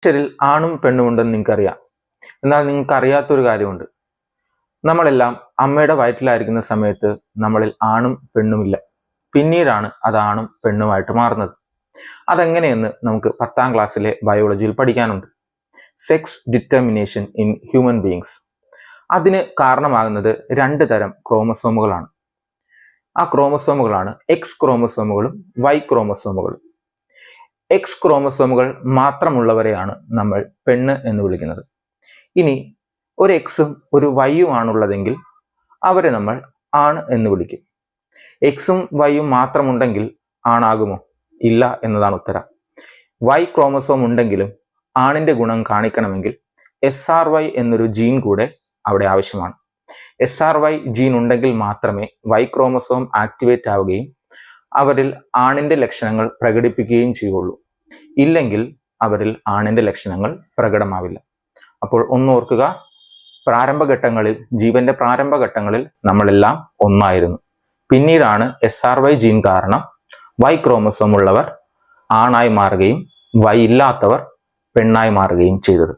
മനുഷ്യരിൽ ആണും പെണ്ണും ഉണ്ടെന്ന് നിങ്ങൾക്കറിയാം. എന്നാൽ നിങ്ങൾക്ക് അറിയാത്തൊരു കാര്യമുണ്ട്. നമ്മളെല്ലാം അമ്മയുടെ വയറ്റിലായിരിക്കുന്ന സമയത്ത് നമ്മളിൽ ആണും പെണ്ണുമില്ല. പിന്നീടാണ് അത് ആണും പെണ്ണുമായിട്ട് മാറുന്നത്. അതെങ്ങനെയെന്ന് നമുക്ക് 10ാം ക്ലാസ്സിലെ ബയോളജിയിൽ പഠിക്കാനുണ്ട്. Sex determination in human beings. അതിന് കാരണമാകുന്നത് 2 തരം ക്രോമസോമുകളാണ്. ആ ക്രോമസോമുകളാണ് എക്സ് ക്രോമസോമുകളും വൈ ക്രോമസോമുകളും. എക്സ് ക്രോമസോമുകൾ മാത്രമുള്ളവരെയാണ് നമ്മൾ പെണ്ണ് എന്ന് വിളിക്കുന്നത്. ഇനി ഒരു എക്സും ഒരു വൈയും ആണുള്ളതെങ്കിൽ അവരെ നമ്മൾ ആണ് എന്ന് വിളിക്കും. എക്സും വൈയും മാത്രമുണ്ടെങ്കിൽ ആണാകുമോ? ഇല്ല എന്നതാണ് ഉത്തരം. വൈ ക്രോമസോം ഉണ്ടെങ്കിലും ആണിന്റെ ഗുണം കാണിക്കണമെങ്കിൽ SRY എന്നൊരു ജീൻ കൂടെ അവിടെ ആവശ്യമാണ്. SRY ജീൻ ഉണ്ടെങ്കിൽ മാത്രമേ വൈ ക്രോമസോം ആക്ടിവേറ്റ് ആവുകയും അവരിൽ ആണിന്റെ ലക്ഷണങ്ങൾ പ്രകടിപ്പിക്കുകയും ചെയ്യുള്ളൂ. ഇല്ലെങ്കിൽ അവരിൽ ആണിന്റെ ലക്ഷണങ്ങൾ പ്രകടമാവില്ല. അപ്പോൾ ഒന്നോർക്കുക, പ്രാരംഭഘട്ടങ്ങളിൽ, ജീവന്റെ പ്രാരംഭഘട്ടങ്ങളിൽ നമ്മളെല്ലാം ഒന്നായിരുന്നു. പിന്നീടാണ് SRY ജീൻ കാരണം വൈ ക്രോമസോം ഉള്ളവർ ആണായി മാറുകയും വൈ ഇല്ലാത്തവർ പെണ്ണായി മാറുകയും ചെയ്തത്.